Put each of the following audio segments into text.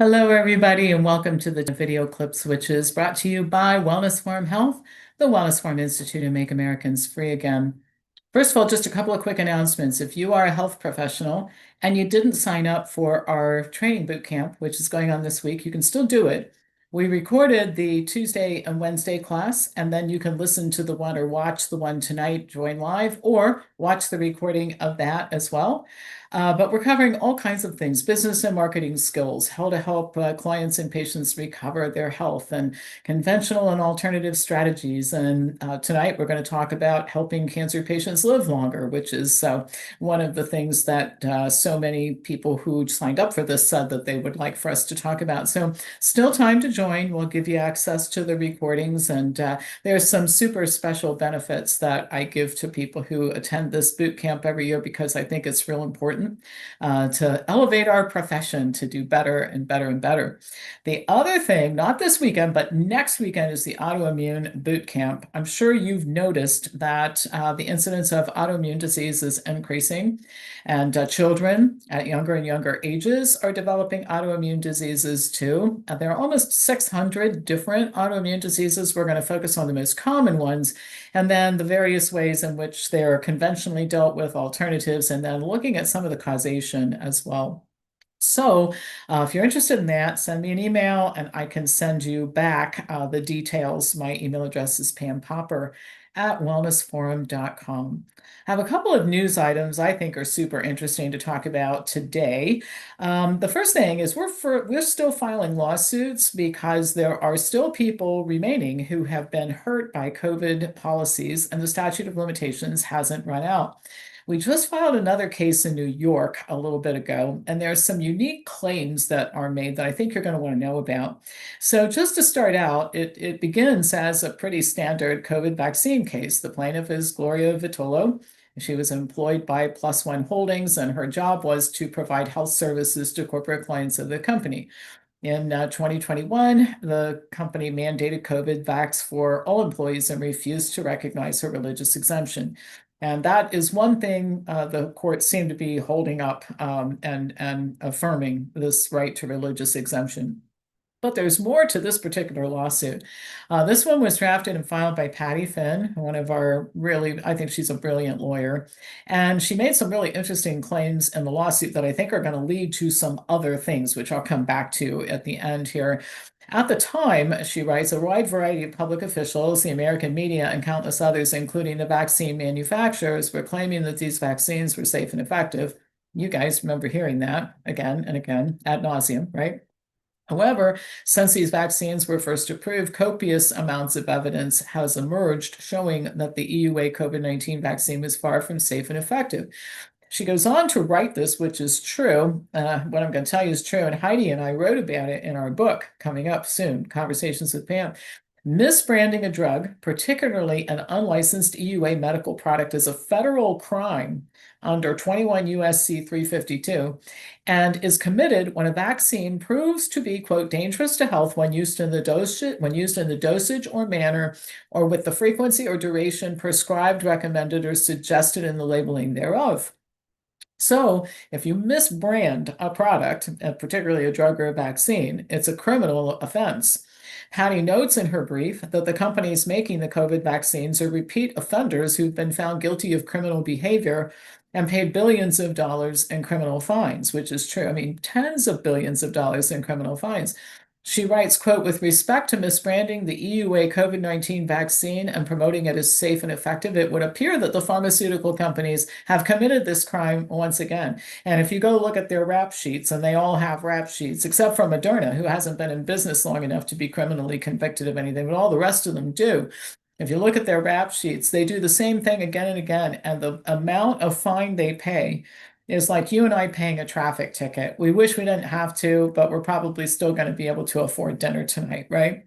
Hello, everybody, and welcome to the video clips, which is brought to you by Wellness Forum Health, the Wellness Forum Institute, and Make Americans Free Again. First of all, just a couple of quick announcements. If you are a health professional and you didn't sign up for our training boot camp, which is going on this week, you can still do it. We recorded the Tuesday and Wednesday class, and then you can listen to the one or watch the one tonight, join live, or watch the recording of that as well. But we're covering all kinds of things, business and marketing skills, how to help clients and patients recover their health, and conventional and alternative strategies. And tonight we're going to talk about helping cancer patients live longer, which is one of the things that so many people who signed up for this said that they would like for us to talk about. So still time to join. We'll give you access to the recordings, and there's some super special benefits that I give to people who attend this boot camp every year because I think it's real important to elevate our profession to do better and better and better. The other thing, not this weekend, but next weekend, is the autoimmune boot camp. I'm sure you've noticed that the incidence of autoimmune disease is increasing, and children at younger and younger ages are developing autoimmune diseases too. There are almost 600 different autoimmune diseases. We're going to focus on the most common ones, and then the various ways in which they're conventionally dealt with, alternatives, and then looking at some of the causation as well. So if you're interested in that, send me an email and I can send you back the details. My email address is pampopper@wellnessforum.com. I have a couple of news items I think are super interesting to talk about today. The first thing is we're still filing lawsuits because there are still people remaining who have been hurt by COVID policies and the statute of limitations hasn't run out. We just filed another case in New York a little bit ago, and there are some unique claims that are made that I think you're going to want to know about. So just to start out, it begins as a pretty standard COVID vaccine case. The plaintiff is Gloria Vitolo. She was employed by Plus One Holdings, and her job was to provide health services to corporate clients of the company. In 2021, the company mandated COVID vax for all employees and refused to recognize her religious exemption. And that is one thing the courts seem to be holding up and affirming this right to religious exemption. But there's more to this particular lawsuit. This one was drafted and filed by Patty Finn, one of our really, I think she's a brilliant lawyer. And she made some really interesting claims in the lawsuit that I think are going to lead to some other things, which I'll come back to at the end here. At the time, she writes, a wide variety of public officials, the American media, and countless others, including the vaccine manufacturers, were claiming that these vaccines were safe and effective. You guys remember hearing that again and again ad nauseum, right? However, since these vaccines were first approved, copious amounts of evidence has emerged showing that the EUA COVID-19 vaccine was far from safe and effective. She goes on to write this, which is true. What I'm going to tell you is true, and Heidi and I wrote about it in our book coming up soon, Conversations with Pam. Misbranding a drug, particularly an unlicensed EUA medical product, is a federal crime under 21 U.S.C. 352 and is committed when a vaccine proves to be, quote, dangerous to health when used in the dosage or manner or with the frequency or duration prescribed, recommended, or suggested in the labeling thereof. So if you misbrand a product, particularly a drug or a vaccine, it's a criminal offense. Patty notes in her brief that the companies making the COVID vaccines are repeat offenders who've been found guilty of criminal behavior and paid billions of dollars in criminal fines, which is true. I mean, tens of billions of dollars in criminal fines. She writes, quote, with respect to misbranding the EUA COVID-19 vaccine and promoting it as safe and effective, it would appear that the pharmaceutical companies have committed this crime once again. And if you go look at their rap sheets, and they all have rap sheets, except for Moderna, who hasn't been in business long enough to be criminally convicted of anything, but all the rest of them do. If you look at their rap sheets, they do the same thing again and again, and the amount of fine they pay is like you and I paying a traffic ticket. We wish we didn't have to, but we're probably still going to be able to afford dinner tonight, right?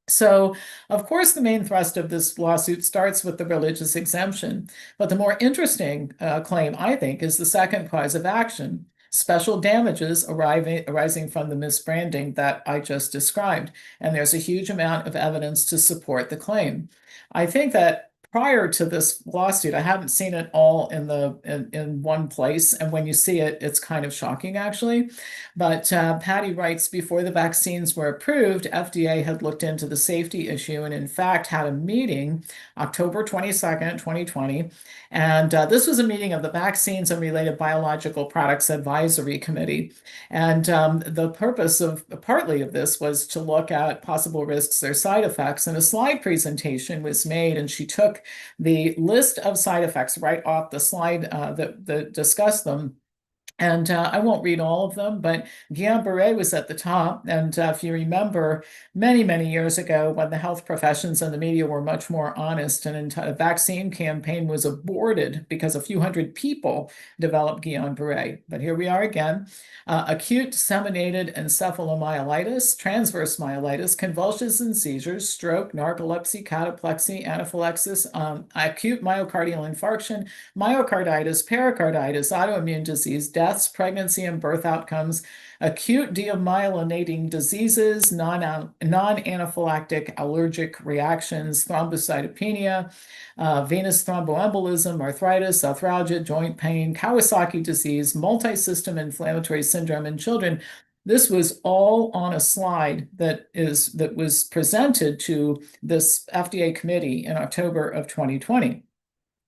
So, of course, the main thrust of this lawsuit starts with the religious exemption. But the more interesting claim, I think, is the second cause of action, special damages arising from the misbranding that I just described. And there's a huge amount of evidence to support the claim. I think that prior to this lawsuit, I hadn't seen it all in one place. And when you see it, it's kind of shocking, actually. But Patty writes, before the vaccines were approved, FDA had looked into the safety issue and, in fact, had a meeting October 22nd, 2020. And this was a meeting of the Vaccines and Related Biological Products Advisory Committee. And the purpose of partly of this was to look at possible risks or side effects. And a slide presentation was made, and she took the list of side effects right off the slide that discussed them. And I won't read all of them, but Guillain-Barré was at the top. And if you remember, many, many years ago, when the health professions and the media were much more honest, and a vaccine campaign was aborted because a few hundred people developed Guillain-Barré. But here we are again. Acute disseminated encephalomyelitis, transverse myelitis, convulsions and seizures, stroke, narcolepsy, cataplexy, anaphylaxis, acute myocardial infarction, myocarditis, pericarditis, autoimmune disease, deaths, pregnancy and birth outcomes, acute demyelinating diseases, non-anaphylactic allergic reactions, thrombocytopenia, venous thromboembolism, arthritis, arthralgia, joint pain, Kawasaki disease, multi-system inflammatory syndrome in children. This was all on a slide that was presented to this FDA committee in October of 2020.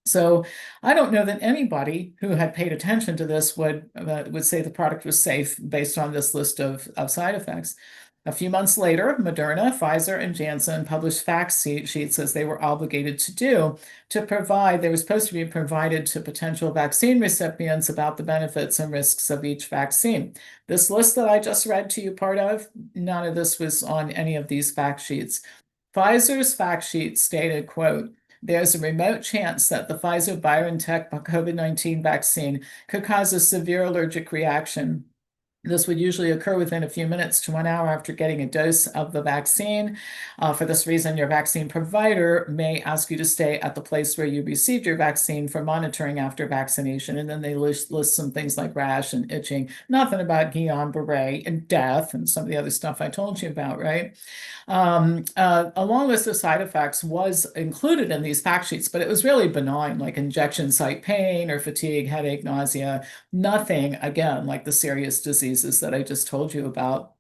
So I don't know that anybody who had paid attention to this would say the product was safe based on this list of side effects. A few months later, Moderna, Pfizer, and Janssen published fact sheets, as they were obligated to do, to provide, they were supposed to be provided to potential vaccine recipients about the benefits and risks of each vaccine. This list that I just read to you part of, none of this was on any of these fact sheets. Pfizer's fact sheet stated, quote, there's a remote chance that the Pfizer-BioNTech COVID-19 vaccine could cause a severe allergic reaction. This would usually occur within a few minutes to 1 hour after getting a dose of the vaccine. For this reason, your vaccine provider may ask you to stay at the place where you received your vaccine for monitoring after vaccination. And then they list some things like rash and itching, nothing about Guillain-Barré and death and some of the other stuff I told you about, right? A long list of side effects was included in these fact sheets, but it was really benign, like injection site pain or fatigue, headache, nausea, nothing, again, like the serious diseases that I just told you about.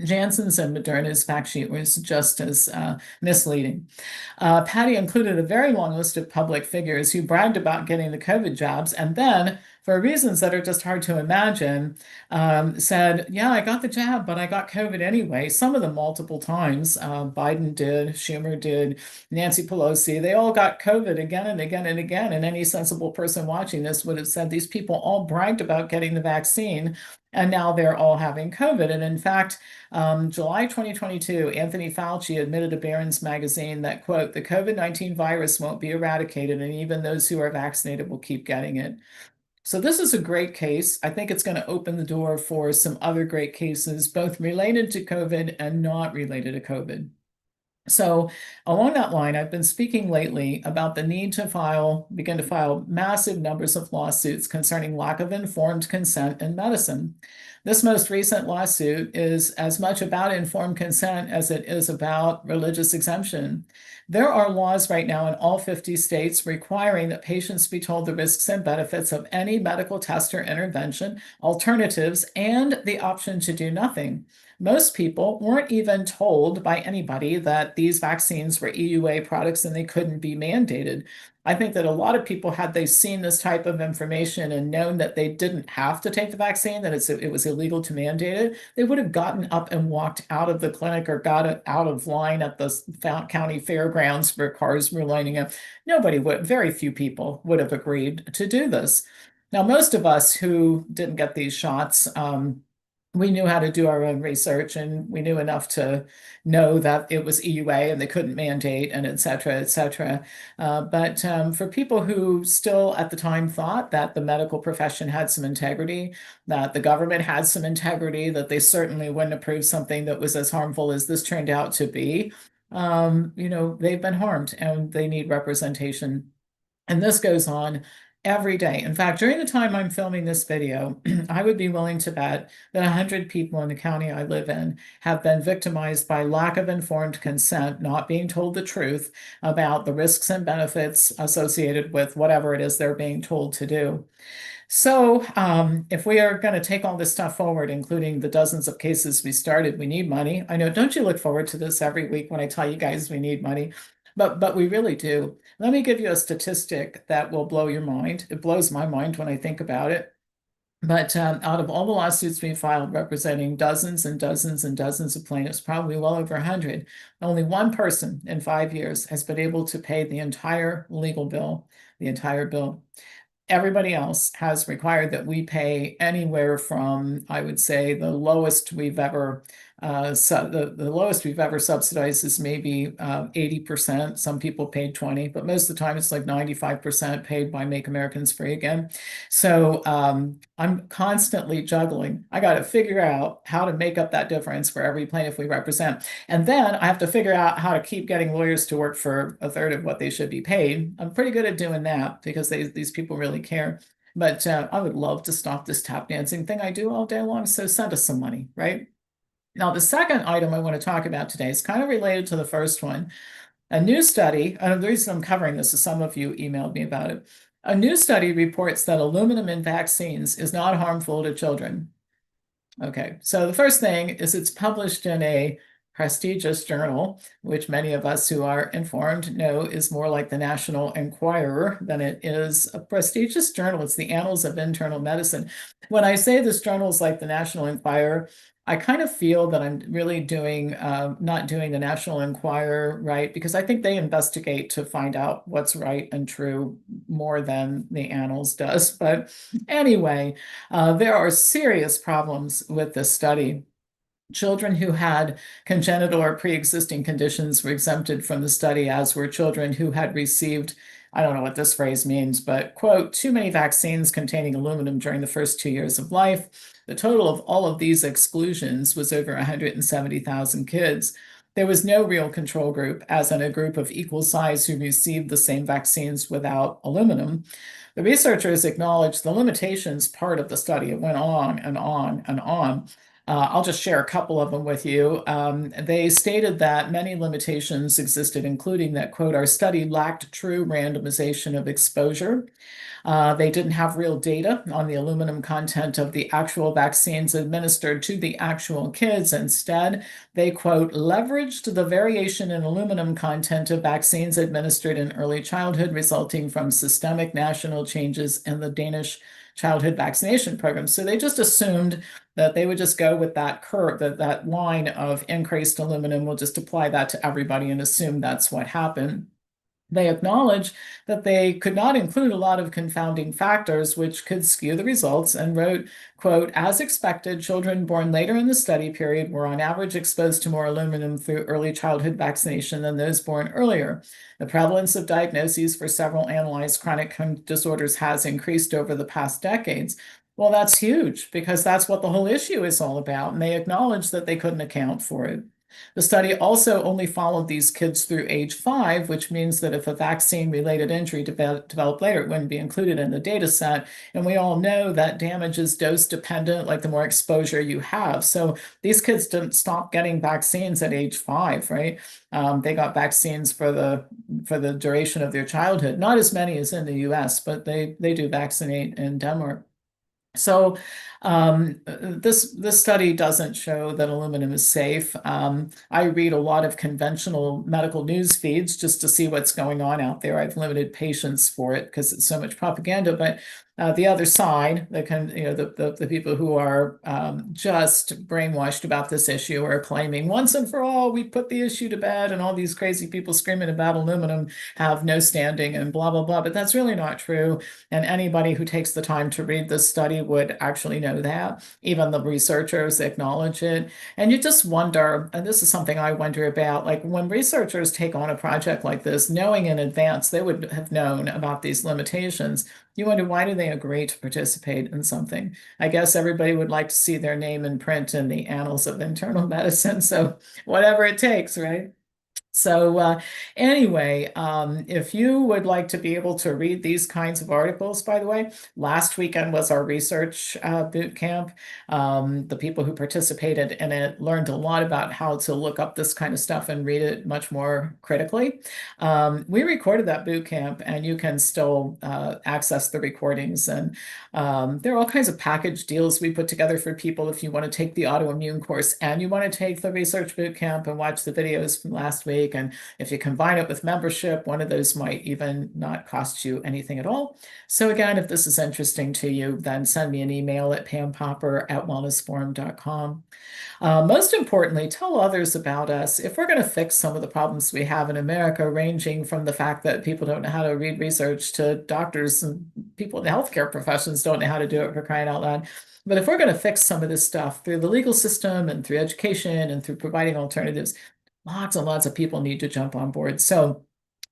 Janssen's and Moderna's fact sheet was just as misleading. Patty included a very long list of public figures who bragged about getting the COVID jobs, and then, for reasons that are just hard to imagine, said, yeah, I got the jab, but I got COVID anyway. Some of them multiple times. Biden did, Schumer did, Nancy Pelosi. They all got COVID again and again and again. And any sensible person watching this would have said these people all bragged about getting the vaccine, and now they're all having COVID. And in fact, July 2022, Anthony Fauci admitted to Barron's magazine that, quote, the COVID-19 virus won't be eradicated, and even those who are vaccinated will keep getting it. So this is a great case. I think it's going to open the door for some other great cases, both related to COVID and not related to COVID. So along that line, I've been speaking lately about the need to begin to file massive numbers of lawsuits concerning lack of informed consent in medicine. This most recent lawsuit is as much about informed consent as it is about religious exemption. There are laws right now in all 50 states requiring that patients be told the risks and benefits of any medical test or intervention, alternatives, and the option to do nothing. Most people weren't even told by anybody that these vaccines were EUA products and they couldn't be mandated. I think that a lot of people, had they seen this type of information and known that they didn't have to take the vaccine, that it was illegal to mandate it, they would have gotten up and walked out of the clinic or got out of line at the county fairgrounds where cars were lining up. Very few people would have agreed to do this. Now, most of us who didn't get these shots, we knew how to do our own research, and we knew enough to know that it was EUA and they couldn't mandate, and et cetera, et cetera. But for people who still at the time thought that the medical profession had some integrity, that the government had some integrity, that they certainly wouldn't approve something that was as harmful as this turned out to be, they've been harmed and they need representation. And this goes on every day. In fact, during the time I'm filming this video, I would be willing to bet that 100 people in the county I live in have been victimized by lack of informed consent, not being told the truth about the risks and benefits associated with whatever it is they're being told to do. So, if we are going to take all this stuff forward, including the dozens of cases we started, we need money. I know, don't you look forward to this every week when I tell you guys we need money? But we really do. Let me give you a statistic that will blow your mind. It blows my mind when I think about it. But out of all the lawsuits we filed representing dozens and dozens and dozens of plaintiffs, probably well over 100, only one person in 5 years has been able to pay the entire legal bill, the entire bill. Everybody else has required that we pay anywhere from, I would say, the lowest we've ever the lowest we've ever subsidized is maybe 80%. Some people paid 20, but most of the time it's like 95% paid by Make Americans Free Again. So I'm constantly juggling. I got to figure out how to make up that difference for every plaintiff we represent. And then I have to figure out how to keep getting lawyers to work for a third of what they should be paid. I'm pretty good at doing that because these people really care. But I would love to stop this tap dancing thing I do all day long. So send us some money, right? Now, the second item I want to talk about today is kind of related to the first one. A new study, and the reason I'm covering this is some of you emailed me about it. A new study reports that aluminum in vaccines is not harmful to children. Okay, so the first thing is it's published in a prestigious journal, which many of us who are informed know is more like the National Enquirer than it is a prestigious journal. It's the Annals of Internal Medicine. When I say this journal is like the National Enquirer, I kind of feel that I'm really not doing the National Enquirer right, because I think they investigate to find out what's right and true more than the Annals does. But anyway, there are serious problems with this study. Children who had congenital or pre-existing conditions were exempted from the study, as were children who had received, I don't know what this phrase means, but quote, too many vaccines containing aluminum during the first 2 years of life. The total of all of these exclusions was over 170,000 kids. There was no real control group, as in a group of equal size who received the same vaccines without aluminum. The researchers acknowledged the limitations part of the study. It went on and on and on. I'll just share a couple of them with you. They stated that many limitations existed, including that, quote, our study lacked true randomization of exposure. They didn't have real data on the aluminum content of the actual vaccines administered to the actual kids. Instead, they, quote, leveraged the variation in aluminum content of vaccines administered in early childhood, resulting from systemic national changes in the Danish childhood vaccination program. So they just assumed that they would just go with that curve, that line of increased aluminum, we'll just apply that to everybody and assume that's what happened. They acknowledge that they could not include a lot of confounding factors which could skew the results, and wrote, quote, as expected, children born later in the study period were on average exposed to more aluminum through early childhood vaccination than those born earlier. The prevalence of diagnoses for several analyzed chronic disorders has increased over the past decades. Well, that's huge because that's what the whole issue is all about, and they acknowledge that they couldn't account for it. The study also only followed these kids through age 5, which means that if a vaccine-related injury developed later, it wouldn't be included in the data set. And we all know that damage is dose-dependent, like the more exposure you have. So these kids didn't stop getting vaccines at age 5, right? They got vaccines for the duration of their childhood. Not as many as in the US, but they do vaccinate in Denmark. So this study doesn't show that aluminum is safe. I read a lot of conventional medical news feeds just to see what's going on out there. I've limited patience for it because it's so much propaganda. But the other side, the people who are just brainwashed about this issue are claiming once and for all we put the issue to bed, and all these crazy people screaming about aluminum have no standing and blah blah blah. But that's really not true. And anybody who takes the time to read this study would actually know that. Even the researchers acknowledge it. And you just wonder, and this is something I wonder about, like when researchers take on a project like this, knowing in advance they would have known about these limitations, you wonder, why do they agree to participate in something? I guess everybody would like to see their name in print in the Annals of Internal Medicine. So whatever it takes, right? So anyway, if you would like to be able to read these kinds of articles, by the way, last weekend was our research boot camp. The people who participated in it learned a lot about how to look up this kind of stuff and read it much more critically. We recorded that boot camp, and you can still access the recordings. And there are all kinds of package deals we put together for people if you want to take the autoimmune course and you want to take the research boot camp and watch the videos from last week. And if you combine it with membership, one of those might even not cost you anything at all. So again, if this is interesting to you, then send me an email at pampopper@wellnessforum.com. Most importantly, tell others about us. If we're going to fix some of the problems we have in America, ranging from the fact that people don't know how to read research to doctors and people in the healthcare professions don't know how to do it, for crying out loud. But if we're going to fix some of this stuff through the legal system and through education and through providing alternatives, lots and lots of people need to jump on board. So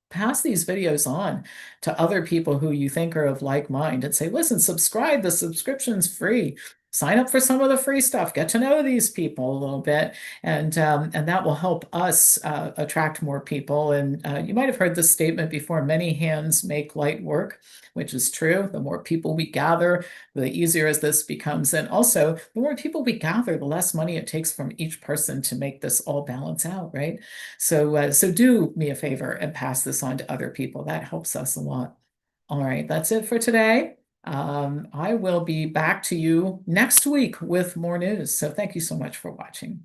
pass these videos on to other people who you think are of like mind and say, listen, subscribe. The subscription's free. Sign up for some of the free stuff. Get to know these people a little bit, and that will help us attract more people. And you might have heard this statement before: many hands make light work, which is true. The more people we gather, the easier as this becomes. And also, the more people we gather, the less money it takes from each person to make this all balance out, right? So do me a favor and pass this on to other people. That helps us a lot. All right, that's it for today. I will be back to you next week with more news. So thank you so much for watching.